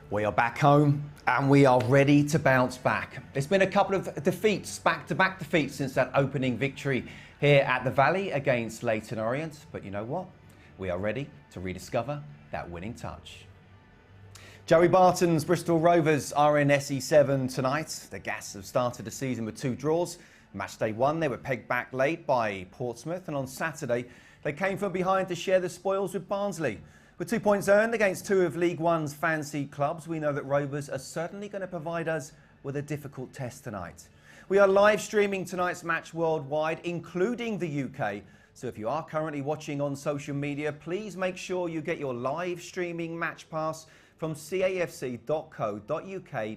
We are back home and we are ready to bounce back. It's been a couple of defeats, back-to-back defeats since that opening victory here at the Valley against Leyton Orient. But you know what? We are ready to rediscover that winning touch. Joey Barton's Bristol Rovers are in SE7 tonight. The Gas have started the season with 2 draws. Match day 1, they were pegged back late by Portsmouth, and on Saturday they came from behind to share the spoils with Barnsley. With 2 points earned against 2 of League One's fancy clubs, we know that Rovers are certainly going to provide us with a difficult test tonight. We are live streaming tonight's match worldwide, including the UK. So if you are currently watching on social media, please make sure you get your live streaming match pass from cafc.co.uk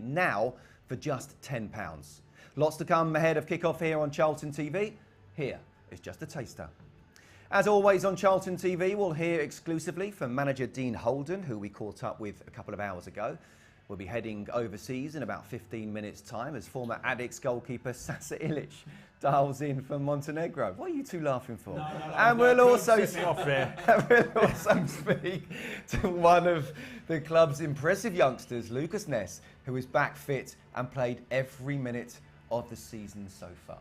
now for just £10. Lots to come ahead of kick-off here on Charlton TV. Here is just a taster. As always on Charlton TV, we'll hear exclusively from manager Dean Holden, who we caught up with a couple of hours ago. We'll be heading overseas in about 15 minutes' time as former Addicks goalkeeper Sasa Ilic dials in from Montenegro. What are you two laughing for? And we'll also speak to one of the club's impressive youngsters, Lucas Ness, who is back fit and played every minute of the season so far.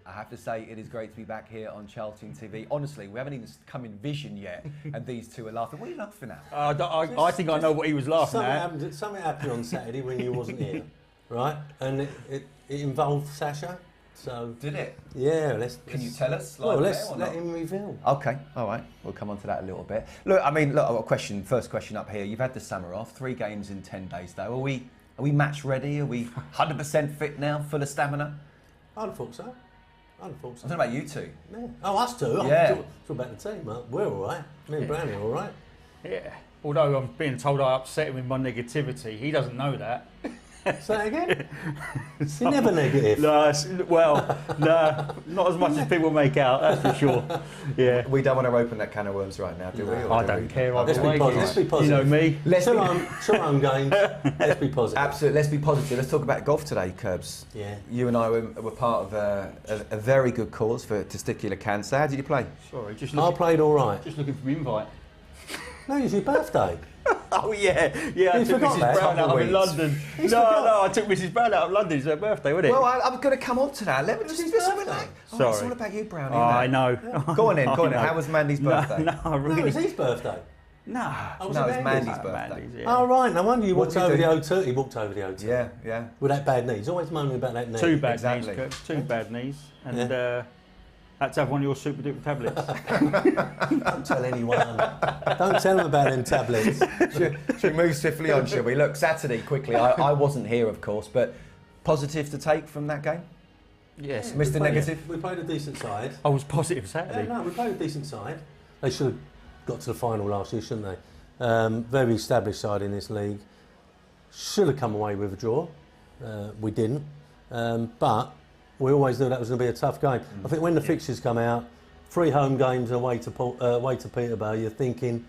I have to say, it is great to be back here on Charlton TV. Honestly, we haven't even come in vision yet, and these two are laughing. What are you laughing at? I think I know what he was laughing at. Something happened on Saturday when you wasn't here, right? And it involved Sasha. So did it? Yeah. Can you tell us? Let's let him reveal. Okay, all right. We'll come on to that a little bit. Look, I've got a question. First question up here. You've had the summer off, 3 games in 10 days, though. Are we match ready? Are we 100% fit now, full of stamina? I'd thought so. I'm talking about you two. Yeah. Oh, us two? Yeah. I'm talking about the team. We're all right. Me and Brownie are all right. Yeah. Although I'm being told I upset him with my negativity, he doesn't know that. Say that again? You're never negative. No, not as much as people make out, that's for sure. Yeah. We don't want to open that can of worms right now, do we? I don't care. Let's be positive. You know me. Two home games. Let's be positive. Absolutely. Let's be positive. Let's talk about golf today, Curbs. Yeah. You and I were part of a very good cause for testicular cancer. How did you play? Sorry, I played all right. Just looking for an invite. No, it was your birthday. Oh yeah. I took Mrs. Brown out in London. I took Mrs. Brown out of London. It's her birthday, wasn't it? Well, I'm going to come on to that. Let me just relax. Sorry. It's all about you, Brownie. I know. Go on in. How was Mandy's birthday? No, it was his birthday. No, it was Mandy's birthday. Yeah. Oh right, no wonder you walked over the O2. He walked over the O2. Yeah. With that bad knee. He's always moaning about that knee. 2 bad knees, Kurt. 2 bad knees, and. Had to have one of your super duper tablets. Don't tell anyone. Don't tell them about them tablets. Should we move swiftly on, shall we? Look, Saturday, quickly. I wasn't here, of course, but positive to take from that game? Yes. Mr. Negative? We played a decent side. I was positive Saturday. No, we played a decent side. They should have got to the final last year, shouldn't they? Very established side in this league. Should have come away with a draw. We didn't. But we always knew that was going to be a tough game. I think when the fixtures come out, 3 home games away to Peterborough, you're thinking,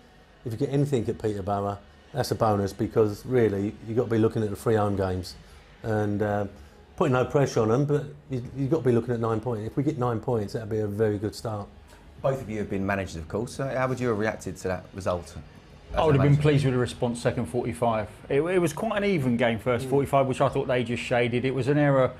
if you get anything at Peterborough, that's a bonus, because really you've got to be looking at the 3 home games and putting no pressure on them, but you've got to be looking at 9 points. If we get 9 points, that'd be a very good start. Both of you have been managers, of course. How would you have reacted to that result? I would have been pleased with the response second 45. It was quite an even game first 45, which I thought they just shaded. It was an error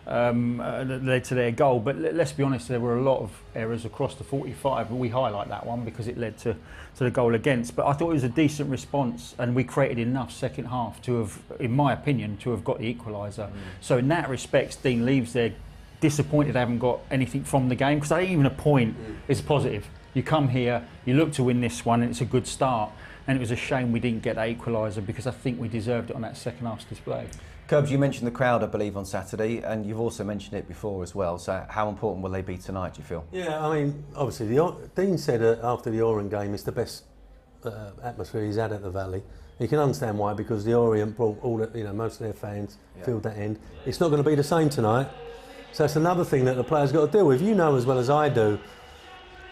that led to their goal, but let's be honest, there were a lot of errors across the 45, but we highlight that one because it led to the goal against. But I thought it was a decent response, and we created enough second half to have, in my opinion, to have got the equaliser. So in that respect, Dean leaves there disappointed they haven't got anything from the game, because I think even a point is positive. You come here, you look to win this one, and it's a good start. And it was a shame we didn't get that equaliser, because I think we deserved it on that second half's display. Curbs, you mentioned the crowd, I believe, on Saturday, and you've also mentioned it before as well. So how important will they be tonight, do you feel? Yeah, I mean, obviously, Dean said after the Orient game, it's the best atmosphere he's had at the Valley. You can understand why, because the Orient brought most of their fans, filled that end. It's not going to be the same tonight. So it's another thing that the players got to deal with. You know as well as I do,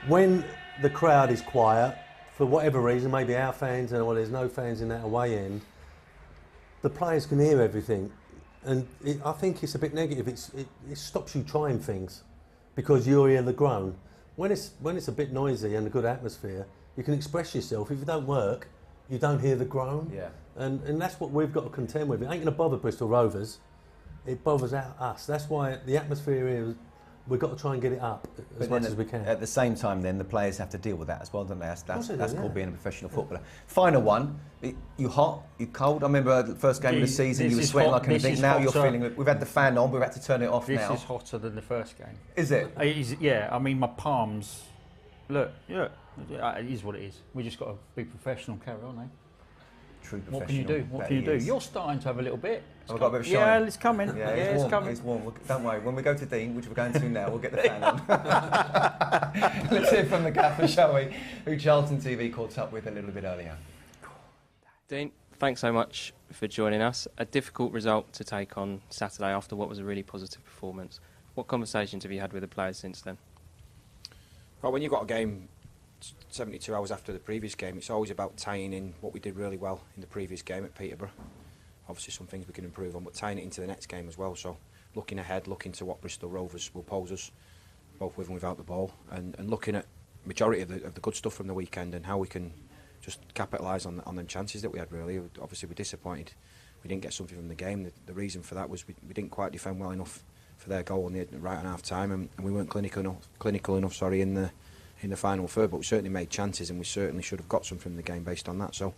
when the crowd is quiet, for whatever reason, maybe our fans, or there's no fans in that away end, the players can hear everything, and I think it's a bit negative. It stops you trying things because you hear the groan. When it's a bit noisy and a good atmosphere, you can express yourself. If you don't work, you don't hear the groan. Yeah. and that's what we've got to contend with. It ain't going to bother Bristol Rovers. It bothers us. That's why the atmosphere here, we've got to try and get it up as much as we can. At the same time, then the players have to deal with that as well, don't they? That's called being a professional footballer. Final one. You hot? You cold? I remember the first game of the season. You were sweating like anything. Now you're feeling it. We've had the fan on. We've had to turn it off now. This is hotter than the first game. Is it? Yeah. I mean, my palms. Look. Yeah. It is what it is. We just got to be professional. Carry on, eh? True professional. What can you do? What can you do? You're starting to have a little bit. I've got a bit of shine. Yeah, it's coming. Yeah, it's coming. It's warm. Don't worry. When we go to Dean, which we're going to now, we'll get the fan on. Let's hear from the gaffer, shall we? Who Charlton TV caught up with a little bit earlier. Dean, thanks so much for joining us. A difficult result to take on Saturday after what was a really positive performance. What conversations have you had with the players since then? Well, when you've got a game 72 hours after the previous game, it's always about tying in what we did really well in the previous game at Peterborough. Obviously some things we can improve on, but tying it into the next game as well. So looking ahead, looking to what Bristol Rovers will pose us, both with and without the ball, and looking at majority of the good stuff from the weekend and how we can just capitalise on the chances that we had. Really, obviously we're disappointed we didn't get something from the game. The reason for that was we didn't quite defend well enough for their goal on the right on half time, and we weren't clinical enough. In the final third, but we certainly made chances, and we certainly should have got some from the game based on that. So,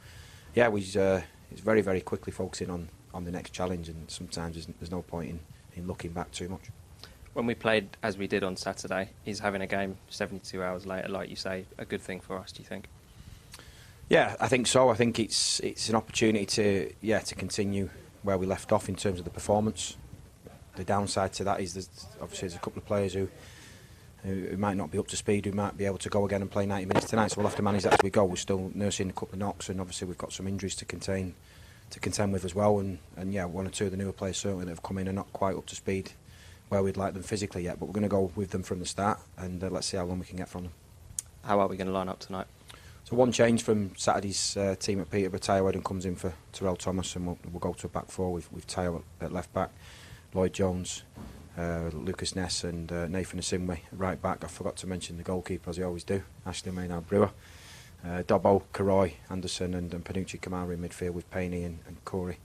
yeah, it's very, very quickly focusing on the next challenge, and sometimes there's no point in looking back too much. When we played as we did on Saturday, is having a game 72 hours later, like you say, a good thing for us, do you think? Yeah, I think so. I think it's an opportunity to continue where we left off in terms of the performance. The downside to that is there's a couple of players who might not be up to speed, who might be able to go again and play 90 minutes tonight, so we'll have to manage that as we go. We're still nursing a couple of knocks, and obviously we've got some injuries to contend with as well, and yeah, one or two of the newer players certainly that have come in are not quite up to speed where we'd like them physically yet, but we're going to go with them from the start, and let's see how long we can get from them. How are we going to line up tonight? So one change from Saturday's team at Peterborough. Tayo Eden comes in for Terrell Thomas, and we'll go to a back four with Tayo at left back, Lloyd Jones, Lucas Ness and Nathan Asimwe right back. I forgot to mention the goalkeeper, as I always do, Ashley Maynard Brewer. Dobbo, Karoy, Anderson and Panucci Kamara in midfield with Payne and Corey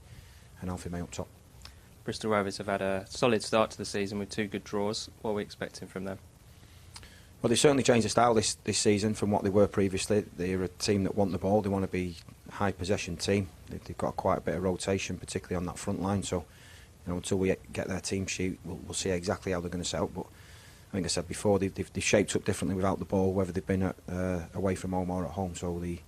and Alfie May up top. Bristol Rovers have had a solid start to the season with 2 good draws. What are we expecting from them? Well, they certainly changed the style this season from what they were previously. They're a team that want the ball. They want to be a high possession team. They've got quite a bit of rotation, particularly on that front line. So, until we get their team sheet, we'll see exactly how they're going to set up. But I think I said before, they've shaped up differently without the ball, whether they've been away from home or at home. So the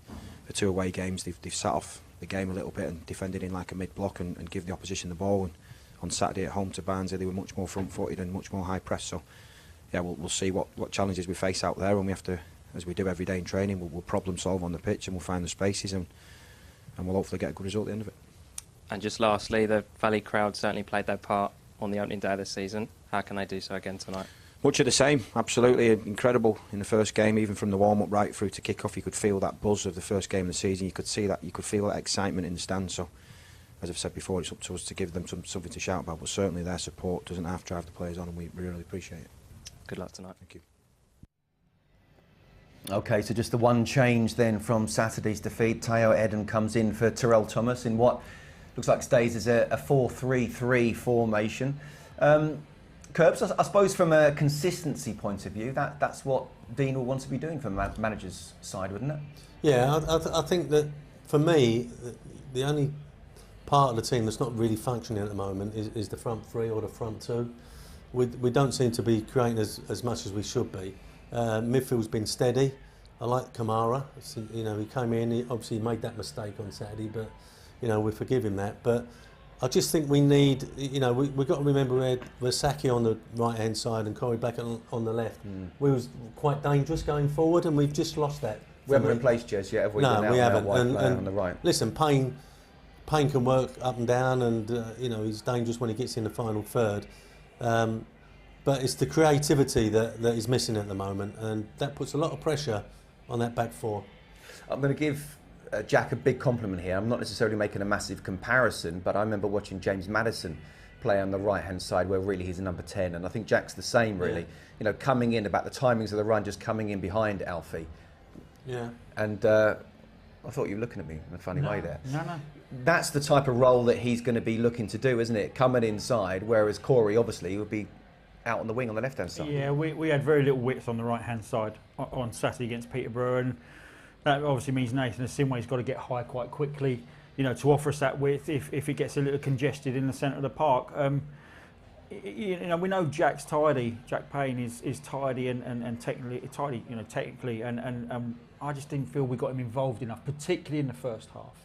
2 away games, they've sat off the game a little bit and defended in like a mid-block and give the opposition the ball. And on Saturday at home to Barnsley, they were much more front-footed and much more high-press. So yeah, we'll see what challenges we face out there, and we have to, as we do every day in training, we'll problem solve on the pitch, and we'll find the spaces, and we'll hopefully get a good result at the end of it. And just lastly, the Valley crowd certainly played their part on the opening day of the season. How can they do so again tonight? Much of the same, absolutely incredible in the first game, even from the warm-up right through to kick-off. You could feel that buzz of the first game of the season. You could see that, you could feel that excitement in the stands. So, as I've said before, it's up to us to give them something to shout about, but certainly their support doesn't have to drive the players on, and we really appreciate it. Good luck tonight. Thank you. OK, so just the one change then from Saturday's defeat. Tayo Eden comes in for Terrell Thomas in what looks like stays as a 4-3-3 formation. Curbs, I suppose from a consistency point of view, that's what Dean will want to be doing from the manager's side, wouldn't it? Yeah, I think that for me, the only part of the team that's not really functioning at the moment is the front 3 or the front 2. We don't seem to be creating as much as we should be. Midfield's been steady. I like Kamara. He came in, he obviously made that mistake on Saturday, but we forgive him that. But I just think we need, we've got to remember we had Versaki on the right-hand side and Corey Black on the left. We was quite dangerous going forward, and we've just lost that. We haven't replaced Jez yet, have we? No, we haven't. And on the right. Listen, Payne can work up and down, and he's dangerous when he gets in the final third. But it's the creativity that is missing at the moment, and that puts a lot of pressure on that back 4. I'm going to give Jack a big compliment here. I'm not necessarily making a massive comparison, but I remember watching James Maddison play on the right-hand side where really he's a number 10, and I think Jack's the same really. Yeah. Coming in about the timings of the run, just coming in behind Alfie. Yeah. And I thought you were looking at me in a funny way there. No. that's the type of role that he's going to be looking to do, isn't it? Coming inside, whereas Corey obviously would be out on the wing on the left-hand side. Yeah, we had very little width on the right-hand side on Saturday against Peterborough, and that obviously means Nathan Asimwe's got to get high quite quickly, you know, to offer us that width if it gets a little congested in the centre of the park. You know, we know Jack's tidy. Jack Payne is tidy and technically, and I just didn't feel we got him involved enough, particularly in the first half.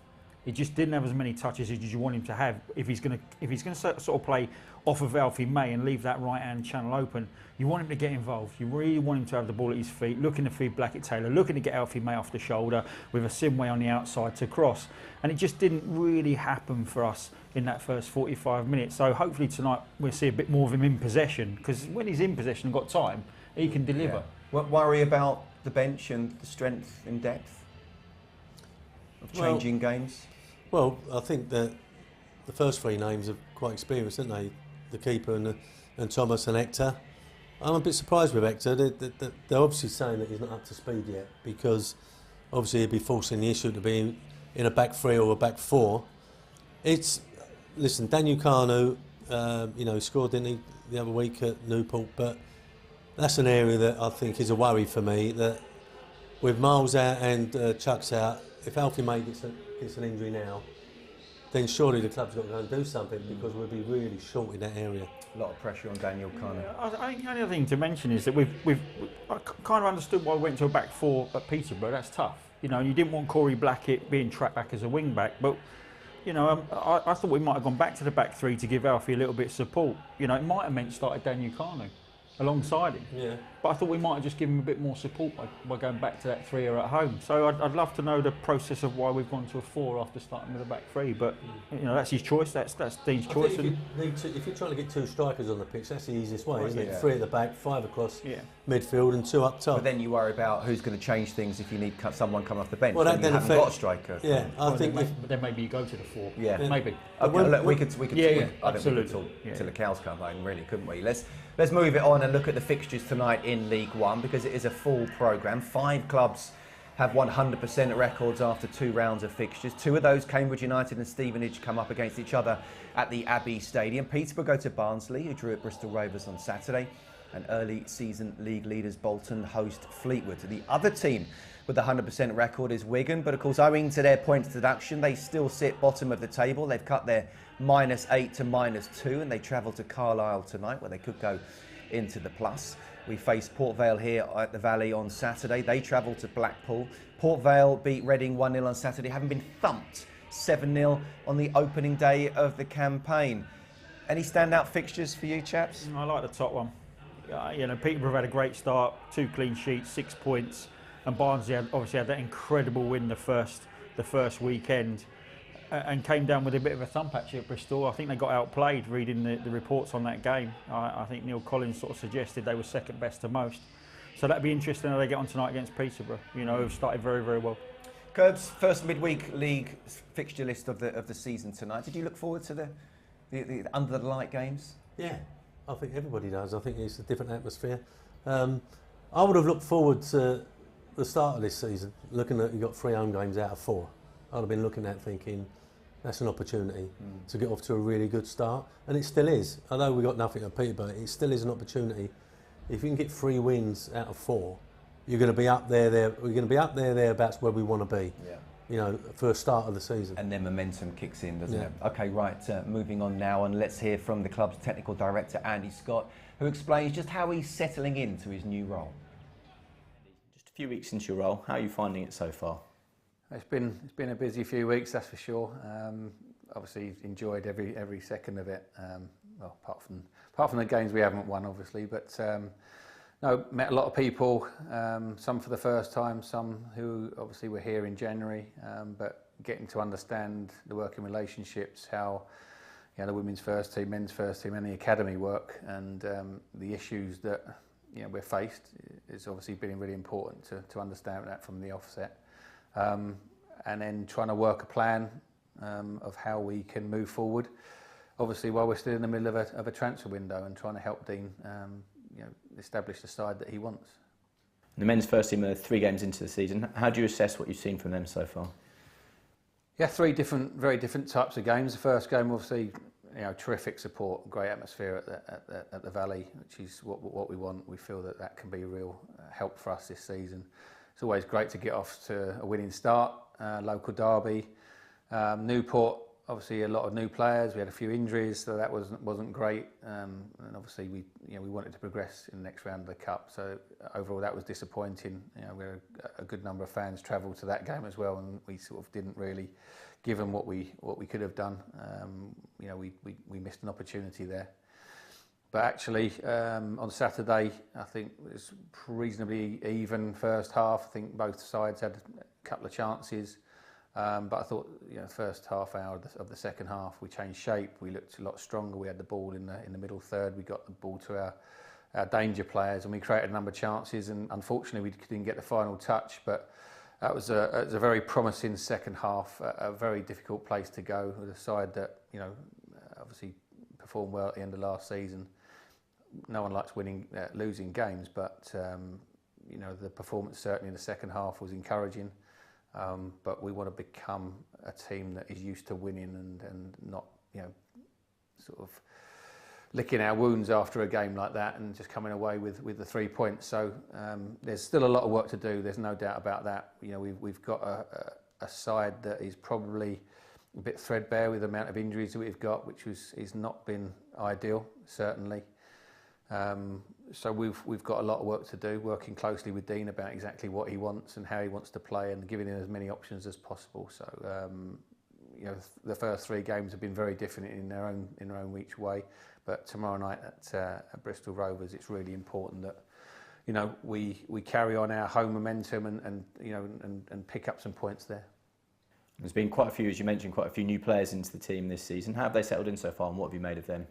He just didn't have as many touches as you want him to have. If he's going to sort of play off of Alfie May and leave that right-hand channel open, you want him to get involved. You really want him to have the ball at his feet, looking to feed Blackett-Taylor, looking to get Alfie May off the shoulder with a Simway on the outside to cross. And it just didn't really happen for us in that first 45 minutes. So hopefully tonight we'll see a bit more of him in possession, because when he's in possession and got time, he can deliver. Yeah. What worry about the bench and the strength and depth of changing games? Well, I think that the first three names are quite experienced, aren't they? The keeper and Thomas and Hector. I'm a bit surprised with Hector. They're obviously saying that he's not up to speed yet, because obviously he'd be forcing the issue to be in a back three or a back four. Listen, Daniel Kanu, you know, scored, didn't he, the other week at Newport, but that's an area that I think is a worry for me, that with Miles out and Chuck's out, if Alfie May gets an injury now, then surely the club's got to go and do something, because we'll be really short in that area. A lot of pressure on Daniel Kanu. I think the only other thing to mention is that I kind of understood why we went to a back four at Peterborough. That's tough. You know, you didn't want Corey Blackett being tracked back as a wing back, but you know, I thought we might have gone back to the back three to give Alfie a little bit of support. You know, it might have meant started Daniel Kanu alongside him. Yeah. But I thought we might have just given him a bit more support by going back to that three or at home. So I'd love to know the process of why we've gone to a four after starting with a back three. But you know, that's his choice. That's Dean's choice. If you're trying to get two strikers on the pitch, that's the easiest way, isn't it? Three at the back, five across midfield, and two up top. But then you worry about who's going to change things if you need someone coming off the bench. Well, that then haven't got a striker. Yeah, I think. But then maybe you go to the four. Yeah, maybe. Okay, look, we could. Yeah, I don't think we could talk till the cows come home, really, couldn't we? Let's move it on and look at the fixtures tonight in League One, because it is a full programme. 5 clubs have 100% records after 2 rounds of fixtures. 2 of those, Cambridge United and Stevenage, come up against each other at the Abbey Stadium. Peterborough go to Barnsley, who drew at Bristol Rovers on Saturday. And early season league leaders Bolton host Fleetwood. The other team with a 100% record is Wigan, but of course owing to their points deduction, they still sit bottom of the table. They've cut their -8 to -2, and they travel to Carlisle tonight, where they could go into the plus. We face Port Vale here at the Valley on Saturday. They travel to Blackpool. Port Vale beat Reading 1-0 on Saturday, having been thumped 7-0 on the opening day of the campaign. Any standout fixtures for you, chaps? I like the top one. You know, Peterborough have had a great start, 2 clean sheets, 6 points, and Barnsley obviously had that incredible win the first weekend, and came down with a bit of a thump actually at Bristol. I think they got outplayed, reading the reports on that game. I think Neil Collins sort of suggested they were second best to most. So that'd be interesting how they get on tonight against Peterborough, you know, who've started very, very well. Curbs, first midweek league fixture list of the season tonight. Did you look forward to the under the light games? Yeah, I think everybody does. I think it's a different atmosphere. I would have looked forward to the start of this season, looking at you got 3 home games out of 4. I'd have been looking at thinking that's an opportunity to get off to a really good start, and it still is. Although we got nothing at Peterborough, it still is an opportunity. If you can get 3 wins out of 4, you're going to be up there. We're going to be up thereabouts where we want to be. Yeah. You know, for a start of the season. And then momentum kicks in, doesn't it? Okay, right, moving on now, and let's hear from the club's technical director, Andy Scott, who explains just how he's settling into his new role. Just a few weeks into your role, how are you finding it so far? It's been a busy few weeks, that's for sure. Obviously enjoyed every second of it. Well, apart from the games we haven't won, obviously, but no, met a lot of people, some for the first time, some who obviously were here in January, but getting to understand the working relationships, how the women's first team, men's first team, and the academy work, and the issues that we're faced is obviously been really important to understand that from the offset, and then trying to work a plan of how we can move forward. Obviously, while we're still in the middle of a transfer window, and trying to help Dean establish the side that he wants. The men's first team are 3 games into the season. How do you assess what you've seen from them so far? Yeah, three very different types of games. The first game, obviously, terrific support, great atmosphere at the Valley, which is what we want. We feel that can be a real help for us this season. It's always great to get off to a winning start. Local derby, Newport. Obviously, a lot of new players. We had a few injuries, so that wasn't great. And obviously, we wanted to progress in the next round of the cup. So overall, that was disappointing. We had a good number of fans travelled to that game as well, and we sort of didn't really give them what we could have done. We missed an opportunity there. But actually, on Saturday, I think it was reasonably even first half. I think both sides had a couple of chances. But I thought, the first half hour of the second half, we changed shape. We looked a lot stronger. We had the ball in the middle third. We got the ball to our danger players, and we created a number of chances. And unfortunately, we didn't get the final touch. But that was a very promising second half. A very difficult place to go with a side that obviously performed well at the end of last season. No one likes losing games, but the performance certainly in the second half was encouraging. But we want to become a team that is used to winning and not, sort of licking our wounds after a game like that and just coming away with the 3 points. So there's still a lot of work to do. There's no doubt about that. We've got a side that is probably a bit threadbare with the amount of injuries that we've got, which is not been ideal, certainly. So we've got a lot of work to do, working closely with Dean about exactly what he wants and how he wants to play, and giving him as many options as possible. So the first three games have been very different in their own each way, but tomorrow night at Bristol Rovers, it's really important that we carry on our home momentum and pick up some points there. There's been quite a few, as you mentioned, quite a few new players into the team this season. How have they settled in so far, and what have you made of them?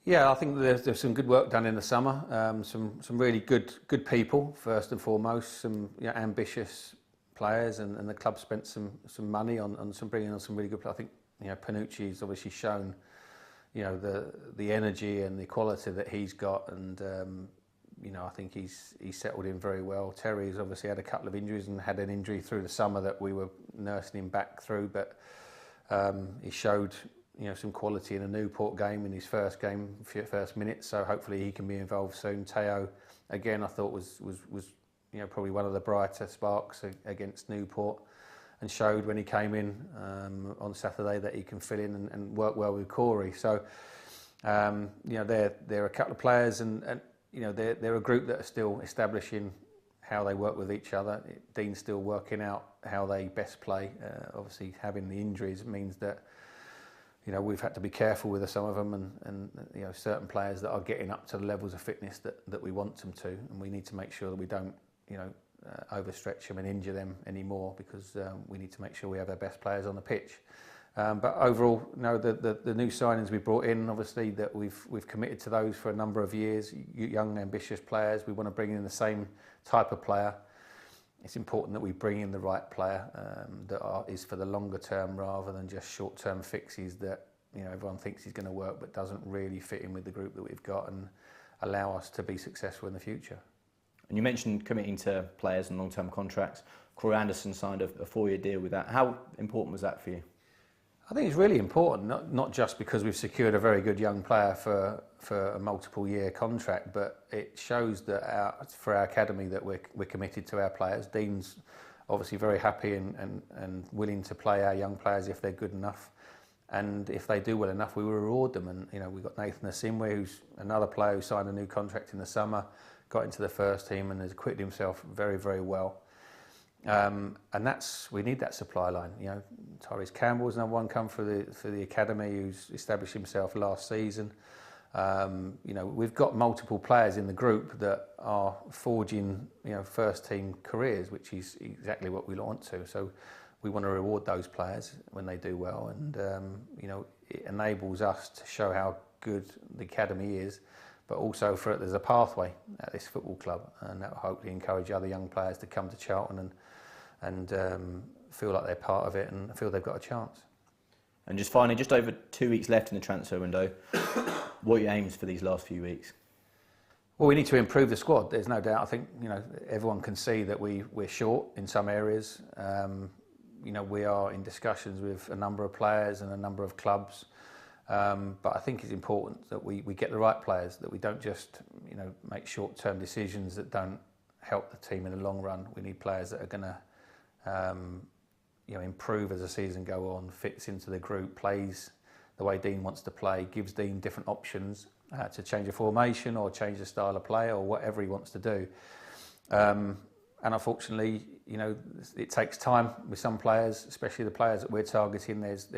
Yeah, I think there's some good work done in the summer. Some really good people first and foremost. Some ambitious players, and the club spent some money on bringing on some really good players. I think Panucci's obviously shown the energy and the quality that he's got, and I think he's settled in very well. Terry's obviously had a couple of injuries and had an injury through the summer that we were nursing him back through, but he showed some quality in a Newport game in his first minutes, so hopefully he can be involved soon. Teo, again, I thought was probably one of the brighter sparks against Newport, and showed when he came in on Saturday that he can fill in and work well with Corey. So they're a couple of players, and they're a group that are still establishing how they work with each other. Dean's still working out how they best play. Obviously, having the injuries means that we've had to be careful with some of them, and certain players that are getting up to the levels of fitness that we want them to, and we need to make sure that we don't overstretch them and injure them anymore, because we need to make sure we have our best players on the pitch. But overall, the new signings we brought in, obviously that we've committed to those for a number of years. Young, ambitious players. We want to bring in the same type of player. It's important that we bring in the right player that is for the longer term, rather than just short-term fixes that everyone thinks is going to work but doesn't really fit in with the group that we've got and allow us to be successful in the future. And you mentioned committing to players and long-term contracts. Corey Anderson signed a 4-year deal with that. How important was that for you? I think it's really important, not just because we've secured a very good young player for a multiple-year contract, but it shows that for our academy that we're committed to our players. Dean's obviously very happy and willing to play our young players if they're good enough, and if they do well enough, we will reward them. And we've got Nathan Asimwe, who's another player who signed a new contract in the summer, got into the first team and has acquitted himself very, very well. And we need that supply line. Tyrese Campbell's another one come for the academy, who's established himself last season. We've got multiple players in the group that are forging first team careers, which is exactly what we want to. So we want to reward those players when they do well, and it enables us to show how good the academy is, but also there's a pathway at this football club, and that will hopefully encourage other young players to come to Charlton and feel like they're part of it and feel they've got a chance. And just finally, just over 2 weeks left in the transfer window, what are your aims for these last few weeks? Well, we need to improve the squad. There's no doubt. I think everyone can see that we're short in some areas. you know, we are in discussions with a number of players and a number of clubs. But I think it's important that we get the right players, that we don't just, you know, make short-term decisions that don't help the team in the long run. We need players that are going to, you know, improve as the season go on, fits into the group, plays the way Dean wants to play, gives Dean different options to change a formation or change the style of play or whatever he wants to do. And unfortunately, you know, it takes time with some players, especially the players that we're targeting. There's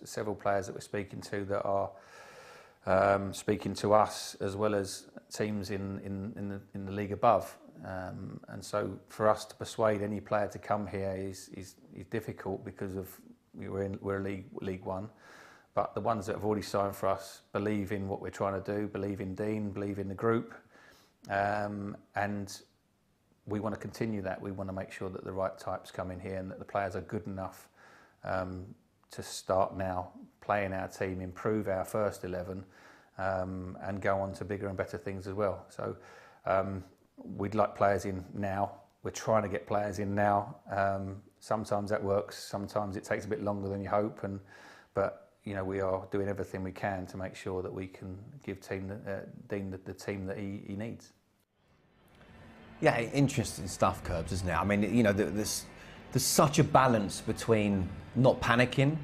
several players that we're speaking to that are speaking to us as well as teams in the league above. And so for us to persuade any player to come here is difficult because of we're League One. But the ones that have already signed for us believe in what we're trying to do, believe in Dean, believe in the group, and we want to continue that. We want to make sure that the right types come in here and that the players are good enough to start now, play in our team, improve our first 11, and go on to bigger and better things as well. So we'd like players in now. We're trying to get players in now. Sometimes that works. Sometimes it takes a bit longer than you hope. But you know, we are doing everything we can to make sure that we can give Dean the team that he needs. Yeah, interesting stuff, Curbs, isn't it? I mean, you know, there's such a balance between not panicking,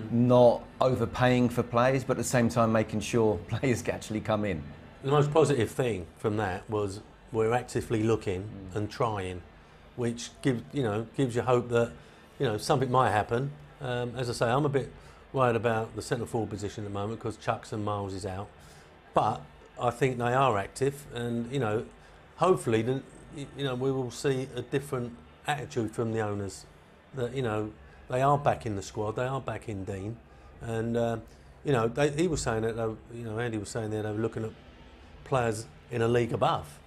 not overpaying for players, but at the same time making sure players can actually come in. The most positive thing from that was we're actively looking and trying, which gives you hope that, you know, something might happen. As I say, I'm a bit worried about the centre forward position at the moment because Chucks and Miles is out, but I think they are active, and you know, hopefully, you know, we will see a different attitude from the owners. That, you know, they are back in the squad, they are back in Dean, and you know, he was saying that you know, Andy was saying that they were looking at players in a league above,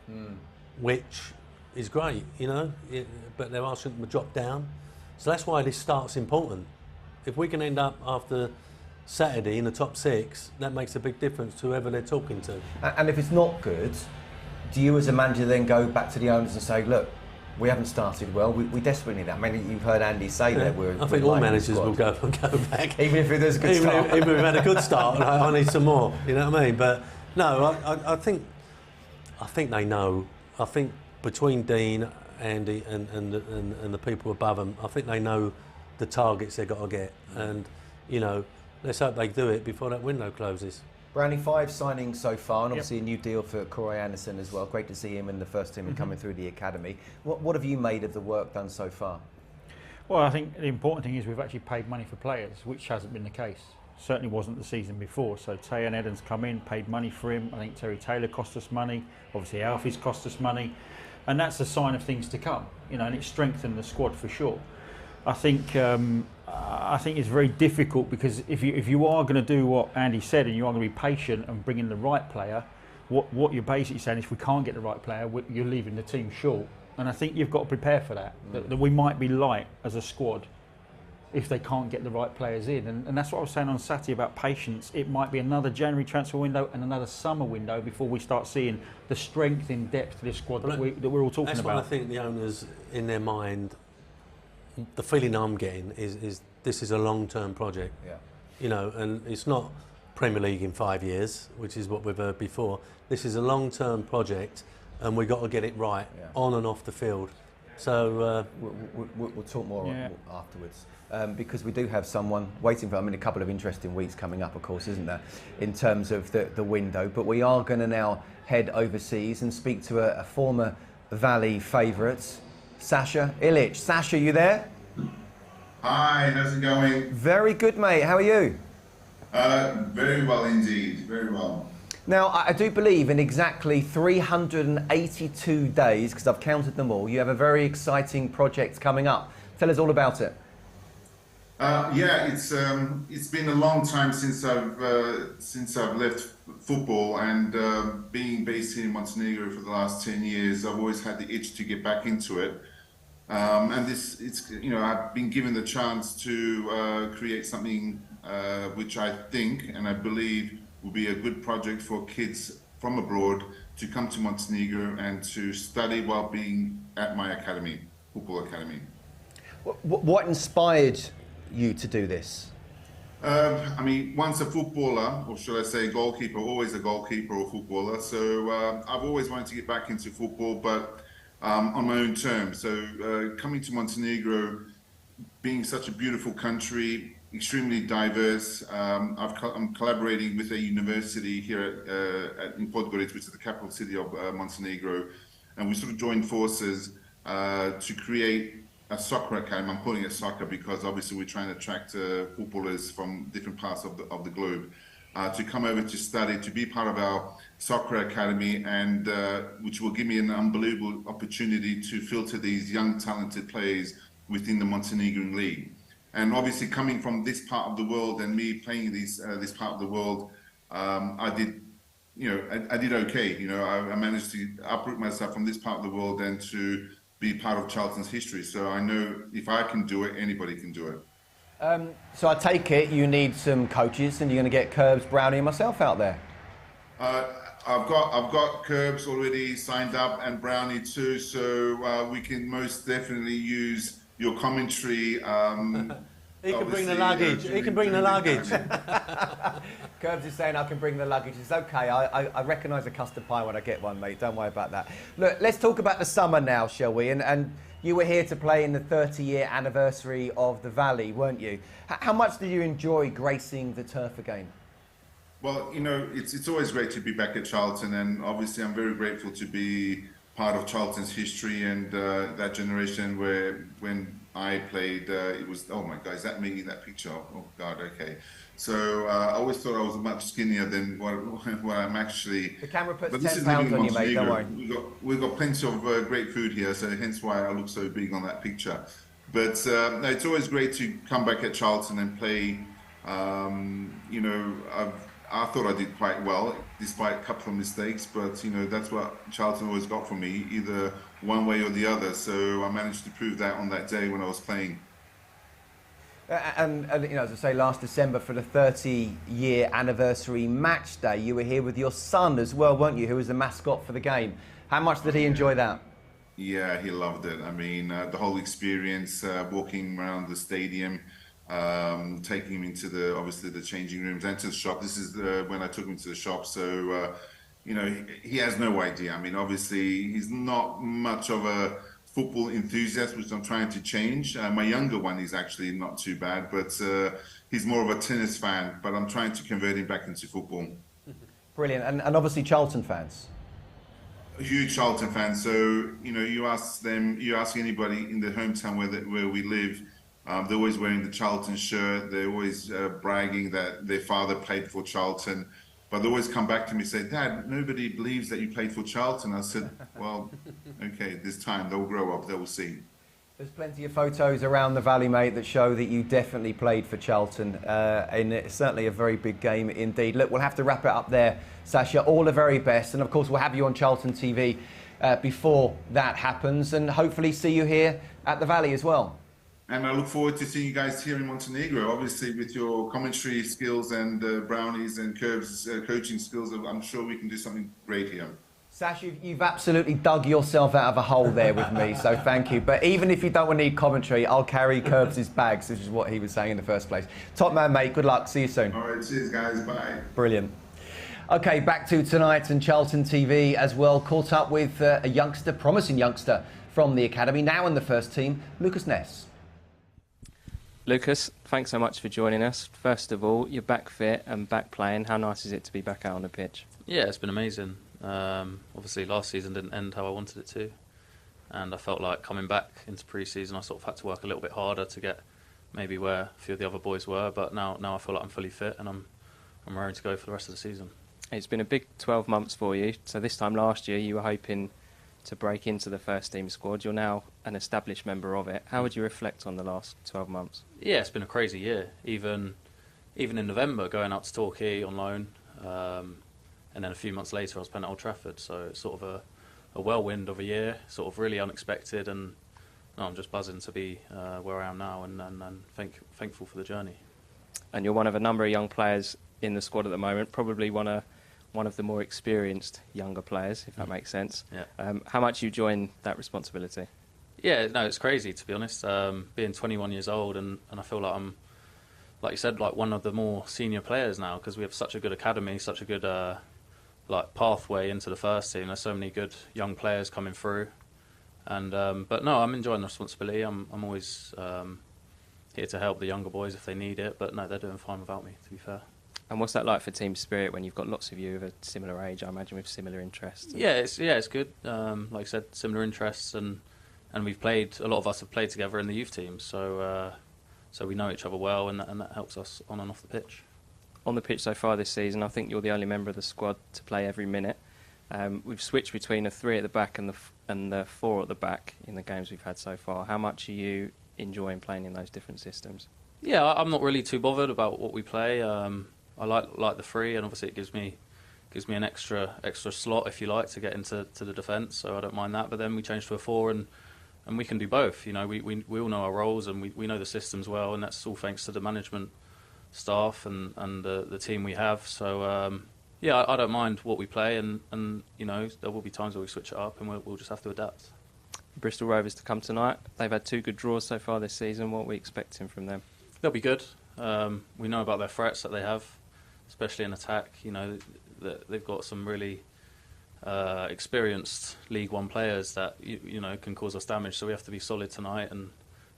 which is great, you know, but they're asking them to drop down. So that's why this start's important. If we can end up after Saturday in the top 6, that makes a big difference to whoever they're talking to. And if it's not good, do you as a manager then go back to the owners and say, look, we haven't started well, we desperately need that? I mean, you've heard Andy say that I think all managers will go back. Even if it is a good start. Even if we've had a good start, I need some more, you know what I mean? But no, I think they know. I think between Dean, Andy and the people above them, I think they know the targets they've got to get, and you know, let's hope they do it before that window closes. Brownie, 5 signings so far, and obviously a new deal for Corey Anderson as well. Great to see him in the first team and coming through the academy. What have you made of the work done so far? Well, I think the important thing is we've actually paid money for players, which hasn't been the case. Certainly wasn't the season before. So Tayan Eden's come in, paid money for him. I think Terry Taylor cost us money. Obviously Alfie's cost us money, and that's a sign of things to come. You know, and it's strengthened the squad for sure. I think it's very difficult because if you are going to do what Andy said and you are going to be patient and bring in the right player, what you're basically saying is if we can't get the right player, you're leaving the team short. And I think you've got to prepare for that. That we might be light as a squad if they can't get the right players in. And that's what I was saying on Saturday about patience. It might be another January transfer window and another summer window before we start seeing the strength in depth of this squad that we're all talking about. That's what I think the owners, in their mind, the feeling I'm getting is this is a long-term project. Yeah. You know, and it's not Premier League in 5 years, which is what we've heard before. This is a long-term project, and we've got to get it right on and off the field. So we'll talk more afterwards, because we do have someone waiting for. I mean, a couple of interesting weeks coming up, of course, isn't there, in terms of the window. But we are going to now head overseas and speak to a former Valley favourite, Sasa Ilic. Sasha, you there? Hi, how's it going? Very good, mate. How are you? Very well indeed, very well. Now, I do believe in exactly 382 days, because I've counted them all, you have a very exciting project coming up. Tell us all about it. Yeah, it's been a long time since I've left football, and being based here in Montenegro for the last 10 years, I've always had the itch to get back into it. And I've been given the chance to create something which I think and I believe will be a good project for kids from abroad to come to Montenegro and to study while being at my academy, football academy. What inspired you to do this? I mean, once a footballer, or should I say goalkeeper, always a goalkeeper or footballer. So I've always wanted to get back into football, but on my own terms. So coming to Montenegro, being such a beautiful country, extremely diverse. I'm collaborating with a university here in Podgorica, which is the capital city of Montenegro, and we sort of joined forces to create a soccer academy. I'm calling it soccer because obviously we're trying to attract footballers from different parts of the globe to come over to study, to be part of our soccer academy, and which will give me an unbelievable opportunity to filter these young talented players within the Montenegrin league. And obviously coming from this part of the world and me playing this part of the world, I did okay. I managed to uproot myself from this part of the world and to be part of Charlton's history. So I know if I can do it, anybody can do it. So I take it you need some coaches, and you're going to get Curbs, Brownie, and myself out there. I've got Curbs already signed up and Brownie too. So we can most definitely use your commentary. He can bring the luggage. He can bring the luggage. Curbs is saying I can bring the luggage. It's okay. I recognise a custard pie when I get one, mate. Don't worry about that. Look, let's talk about the summer now, shall we? And you were here to play in the 30-year anniversary of the Valley, weren't you? How much did you enjoy gracing the turf again? Well, it's always great to be back at Charlton, and obviously I'm very grateful to be part of Charlton's history and that generation where when I played, it was, oh my God, is that me in that picture? Oh God, okay. So I always thought I was much skinnier than what I'm actually. The camera puts 10 pounds on you, mate, don't worry. We've got plenty of great food here, so hence why I look so big on that picture. But no, it's always great to come back at Charlton and play. I thought I did quite well, despite a couple of mistakes, but that's what Charlton always got for me, either one way or the other. So I managed to prove that on that day when I was playing. And as I say, last December for the 30-year anniversary match day, you were here with your son as well, weren't you, who was the mascot for the game. How much did he enjoy that? Yeah, he loved it. I mean, the whole experience, walking around the stadium, taking him into obviously the changing rooms and to the shop. This is when I took him to the shop. So, he has no idea. I mean, obviously, he's not much of a football enthusiast, which I'm trying to change. My younger one is actually not too bad, but he's more of a tennis fan. But I'm trying to convert him back into football. Brilliant. And obviously Charlton fans. A huge Charlton fan. So, you ask anybody in the hometown where we live, they're always wearing the Charlton shirt. They're always bragging that their father played for Charlton. But they always come back to me and say, Dad, nobody believes that you played for Charlton. I said, well, okay, this time they'll grow up, they will see. There's plenty of photos around the Valley, mate, that show that you definitely played for Charlton. And it's certainly a very big game indeed. Look, we'll have to wrap it up there, Sasha. All the very best. And of course, we'll have you on Charlton TV before that happens. And hopefully see you here at the Valley as well. And I look forward to seeing you guys here in Montenegro, obviously with your commentary skills and Brownies and Curbs coaching skills. I'm sure we can do something great here. Sash, you've absolutely dug yourself out of a hole there with me, so thank you. But even if you don't need commentary, I'll carry Curbs' bags, which is what he was saying in the first place. Top man, mate. Good luck. See you soon. All right. Cheers, guys. Bye. Brilliant. OK, back to tonight and Charlton TV as well. Caught up with a youngster, promising youngster from the academy, now in the first team, Lucas Ness. Lucas, thanks so much for joining us. First of all, you're back fit and back playing. How nice is it to be back out on the pitch? Yeah, it's been amazing. Obviously, last season didn't end how I wanted it to, and I felt like coming back into pre-season, I sort of had to work a little bit harder to get maybe where a few of the other boys were. But now I feel like I'm fully fit and I'm raring to go for the rest of the season. It's been a big 12 months for you. So this time last year, you were hoping to break into the first team squad. You're now an established member of it. How would you reflect on the last 12 months? Yeah, it's been a crazy year. Even in November, going out to Torquay on loan, and then a few months later I was playing at Old Trafford. So it's sort of a whirlwind of a year, sort of really unexpected, and I'm just buzzing to be where I am now and thankful for the journey. And you're one of a number of young players in the squad at the moment, probably one of the more experienced younger players, if that makes sense. Yeah. How much you join that responsibility? Yeah, no, it's crazy to be honest. Being 21 years old, and I feel like I'm, like you said, like one of the more senior players now, because we have such a good academy, such a good like pathway into the first team. There's so many good young players coming through, and but no, I'm enjoying the responsibility. I'm always here to help the younger boys if they need it. But no, they're doing fine without me, to be fair. And what's that like for team spirit when you've got lots of you of a similar age, I imagine, with similar interests? Yeah, it's good. Like I said, similar interests, and we've played. A lot of us have played together in the youth team, so we know each other well, and that helps us on and off the pitch. On the pitch so far this season, I think you're the only member of the squad to play every minute. We've switched between a 3 at the back and the 4 at the back in the games we've had so far. How much are you enjoying playing in those different systems? Yeah, I'm not really too bothered about what we play. I like the 3, and obviously it gives me an extra slot, if you like, to get into the defence. So I don't mind that. But then we change to a 4, and we can do both. You know, we all know our roles, and we know the systems well, and that's all thanks to the management staff and the team we have. So yeah, I don't mind what we play, and you know, there will be times where we switch it up, and we'll just have to adapt. Bristol Rovers to come tonight. They've had 2 good draws so far this season. What are we expecting from them? They'll be good. We know about their threats that they have, especially in attack. You know, they've got some really experienced League One players that you know can cause us damage. So we have to be solid tonight, and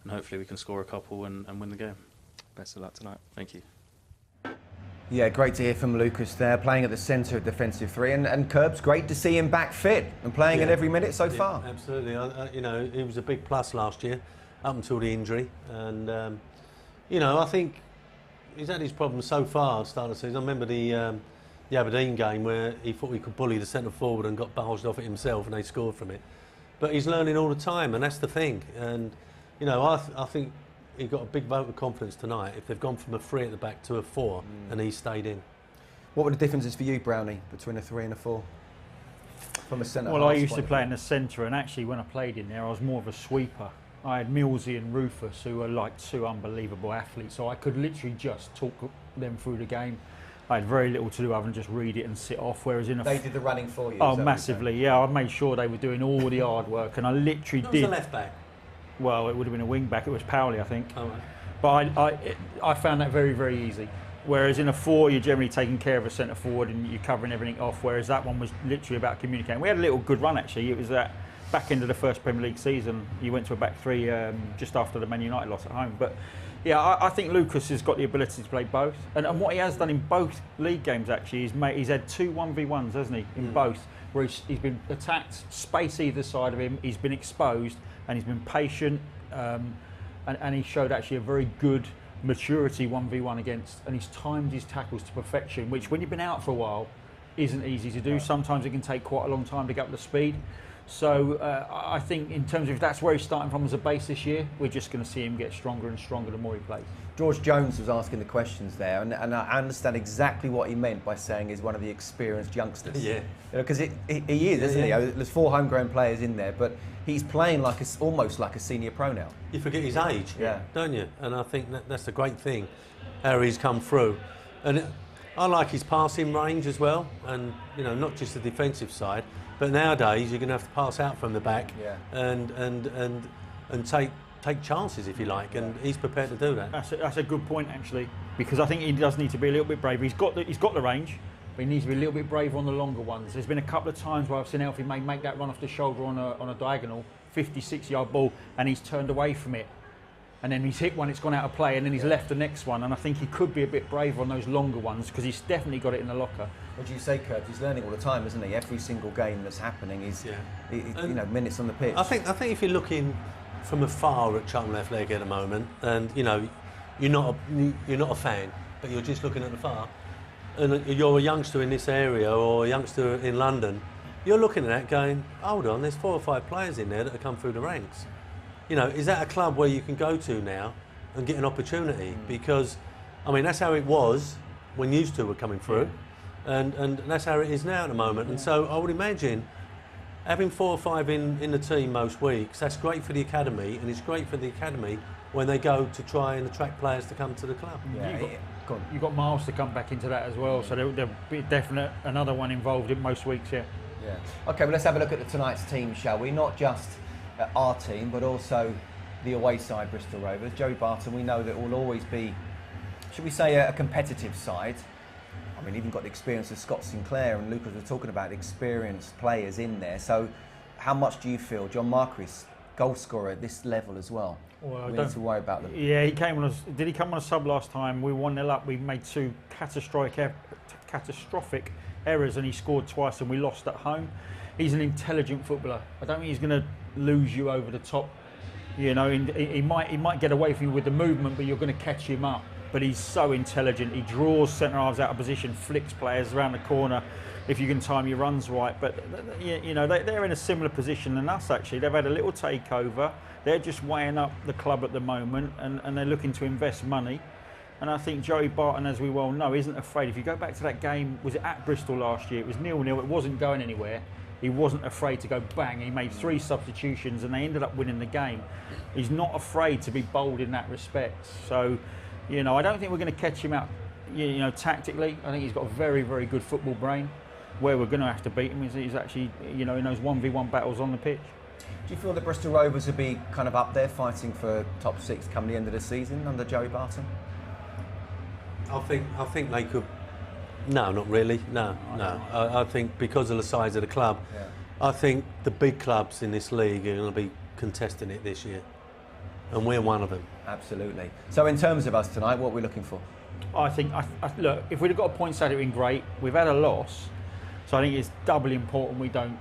hopefully we can score a couple and win the game. Best of luck tonight. Thank you. Yeah, great to hear from Lucas there, playing at the centre of defensive 3, and Curbs, great to see him back fit and playing in every minute so far. Absolutely. You know, he was a big plus last year, up until the injury, and you know, I think he's had his problems so far at the start of the season. I remember the Aberdeen game where he thought he could bully the centre forward and got bulged off it himself, and they scored from it. But he's learning all the time, and that's the thing. And you know, I think he got a big vote of confidence tonight if they've gone from a 3 at the back to a 4 and he stayed in. What were the differences for you, Brownie, between a 3 and a 4? From a centre. Well, I used to play in the centre, and actually when I played in there I was more of a sweeper. I had Millsy and Rufus, who were like 2 unbelievable athletes, so I could literally just talk them through the game. I had very little to do other than just read it and sit off, whereas in a... They did the running for you? Oh, massively, yeah. I made sure they were doing all the hard work, and I literally did... Who was the left back? Well, it would have been a wing back. It was Powley, I think. Oh, right. But I found that very, very easy. Whereas in a 4, you're generally taking care of a centre forward and you're covering everything off. Whereas that one was literally about communicating. We had a little good run actually. It was that back end of the first Premier League season. You went to a back 3 just after the Man United loss at home. But yeah, I think Lucas has got the ability to play both. And what he has done in both league games actually is he's had 2 1v1s, hasn't he? In both, where he's been attacked, space either side of him. He's been exposed. And he's been patient, and he showed actually a very good maturity 1v1 against, and he's timed his tackles to perfection, which when you've been out for a while isn't easy to do. Sometimes it can take quite a long time to get up to speed. So I think in terms of if that's where he's starting from as a base this year, we're just going to see him get stronger and stronger the more he plays. George Jones was asking the questions there, and I understand exactly what he meant by saying he's one of the experienced youngsters. Yeah. Because he is, isn't he? There's 4 homegrown players in there, but he's playing like almost like a senior pro now. You forget his age, don't you? And I think that's the great thing, how he's come through. And I like his passing range as well, and you know, not just the defensive side, but nowadays you're going to have to pass out from the back and take chances if you like, and he's prepared to do that. That's a good point actually, because I think he does need to be a little bit braver. He's got the range, but he needs to be a little bit braver on the longer ones. There's been a couple of times where I've seen Alfie make that run off the shoulder on a diagonal, 56-yard ball, and he's turned away from it. And then he's hit one, it's gone out of play, and then he's left the next one. And I think he could be a bit braver on those longer ones because he's definitely got it in the locker. What do you say, Kurt? He's learning all the time, isn't he? Every single game that's happening is, you know, minutes on the pitch. I think if you're looking from afar at Charlton Athletic at the moment, and you know, you're not a fan, but you're just looking at the far, and you're a youngster in this area or a youngster in London, you're looking at that going, hold on, there's 4 or 5 players in there that have come through the ranks. You know, is that a club where you can go to now and get an opportunity? Because, I mean, that's how it was when used to were coming through, and that's how it is now at the moment. And so I would imagine having 4 or 5 in the team most weeks, that's great for the academy, and it's great for the academy when they go to try and attract players to come to the club. You've got Miles to come back into that as well, so there'll be definite another one involved in most weeks. Yeah. Okay, well let's have a look at tonight's team, shall we? Not just our team, but also the away side, Bristol Rovers. Joey Barton, we know that will always be, should we say, a competitive side. I mean, even got the experience of Scott Sinclair, and Lucas was talking about experienced players in there. So how much do you feel John Marquis, goal scorer at this level as well? Well, we need to worry about them. Yeah, he came on. Did he come on a sub last time? We were 1-0 up. We made two catastrophic errors, and he scored twice, and we lost at home. He's an intelligent footballer. I don't think he's going to lose you over the top. You know, he might get away from you with the movement, but you're going to catch him up. But he's so intelligent. He draws centre halves out of position, flicks players around the corner if you can time your runs right. But you know, they're in a similar position than us. Actually, they've had a little takeover. They're just weighing up the club at the moment, and they're looking to invest money. And I think Joey Barton, as we well know, isn't afraid. If you go back to that game, was it at Bristol last year? It was 0-0. It wasn't going anywhere. He wasn't afraid to go bang. He made 3 substitutions, and they ended up winning the game. He's not afraid to be bold in that respect. So, you know, I don't think we're going to catch him out, you know, tactically. I think he's got a very, very good football brain. Where we're going to have to beat him is he's actually, you know, in those 1v1 battles on the pitch. Do you feel that Bristol Rovers will be kind of up there fighting for top 6 come the end of the season under Joey Barton? I think they could. No, not really. No. I think because of the size of the club, I think the big clubs in this league are going to be contesting it this year, and we're one of them. Absolutely. So in terms of us tonight, what are we looking for? I think, look, if we'd have got a point at it, been great. We've had a loss, so I think it's doubly important we don't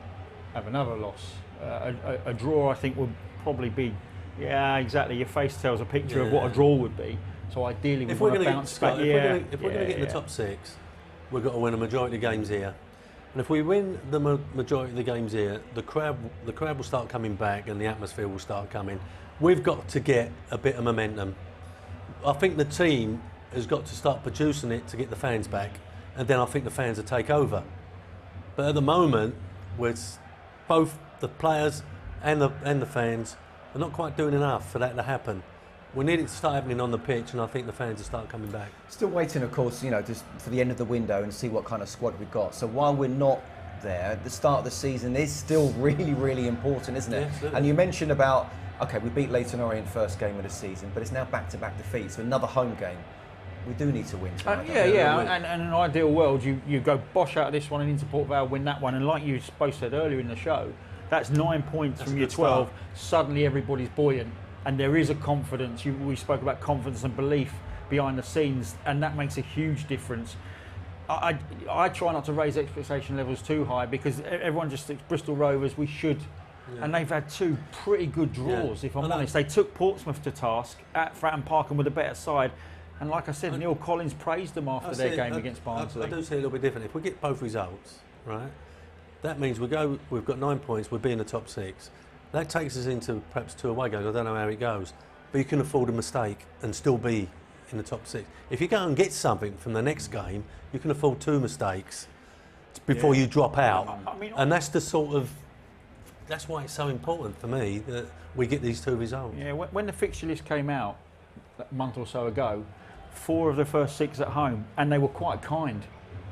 have another loss. A draw, I think, would probably be, yeah, exactly. Your face tells a picture of what a draw would be. So ideally, we want to bounce back. If we're going to get in the top 6, we've got to win a majority of the games here. And if we win the majority of the games here, the crowd will start coming back, and the atmosphere will start coming. We've got to get a bit of momentum. I think the team has got to start producing it to get the fans back, and then I think the fans will take over. But at the moment, with both the players and the fans are not quite doing enough for that to happen. We need it to start happening on the pitch, and I think the fans will start coming back. Still waiting, of course, you know, just for the end of the window and see what kind of squad we've got. So while we're not there, the start of the season is still really, really important, isn't it? Yeah, and you mentioned about, okay, we beat Leyton Orient first game of the season, but it's now back-to-back defeats, so another home game. We do need to win tonight. And in an ideal world, you go bosh out of this one and into Port Vale, win that one, and like you both said earlier in the show, that's 9 points from your 12. Suddenly everybody's buoyant, and there is a confidence. We spoke about confidence and belief behind the scenes, and that makes a huge difference. I try not to raise expectation levels too high, because everyone just thinks Bristol Rovers, we should. Yeah. And they've had 2 pretty good draws, if I'm honest. They took Portsmouth to task at Fratton Park and with a better side. And like I said, Neil Collins praised them after their game against Barnsley. I do see it a little bit different. If we get both results, right, that means we've got 9 points, we'll be in the top 6. That takes us into perhaps 2 away goals. I don't know how it goes. But you can afford a mistake and still be in the top 6. If you go and get something from the next game, you can afford 2 mistakes before you drop out. And that's the sort of, that's why it's so important for me that we get these 2 results. Yeah, when the fixture list came out a month or so ago, 4 of the first 6 at home, and they were quite kind.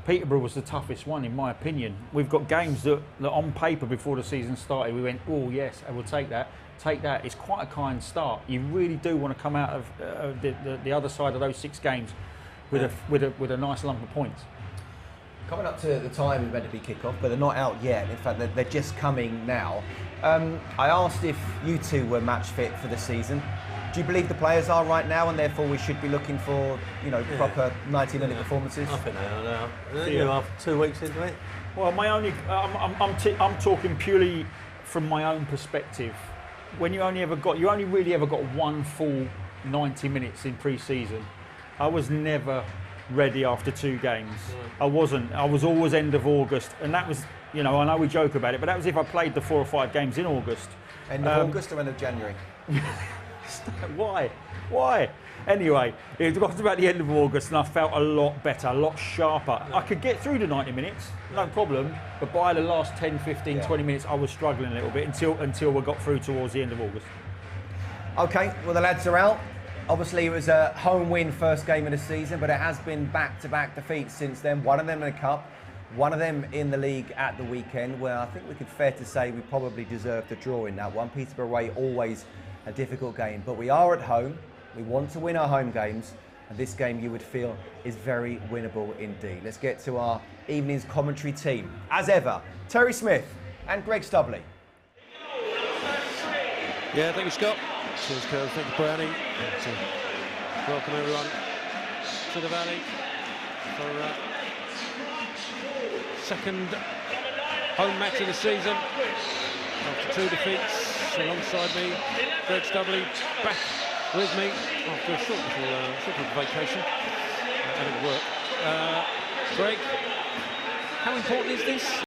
Peterborough was the toughest one, in my opinion. We've got games that on paper before the season started, we went, oh yes, I will take that. Take that. It's quite a kind start. You really do want to come out of the other side of those 6 games with a nice lump of points. Coming up to the time it's meant to be kick-off, but they're not out yet. In fact, they're just coming now. I asked if you 2 were match fit for the season. Do you believe the players are right now, and therefore we should be looking for, you know, proper 90-minute performances? I think they are now. You know, after 2 weeks into it. Well, I'm talking purely from my own perspective. When you only really ever got 1 full 90 minutes in pre-season. I was never ready after 2 games. I wasn't. I was always end of August, and that was, you know, I know we joke about it, but that was if I played the 4 or 5 games in August. End of August or end of January? Why? Anyway, it got to about the end of August and I felt a lot better, a lot sharper. I could get through the 90 minutes, no problem, but by the last 10, 15, 20 minutes I was struggling a little bit until we got through towards the end of August. Okay, well the lads are out. Obviously it was a home win first game of the season, but it has been back-to-back defeats since then. One of them in the Cup, One of them in the league at the weekend, where I think we could fair to say we probably deserved a draw in that one. Peterborough away, always a difficult game, but we are at home. We want to win our home games, and this game you would feel is very winnable indeed. Let's get to our evening's commentary team. As ever, Terry Smith and Greg Stubley. Yeah, thank you, Scott. Cheers, Curl. Thank you, Brownie. Welcome everyone to the Valley for second home match of the season. After 2 defeats, alongside me, Greg Stubley back with me after a short little vacation having work. Greg, how important is this?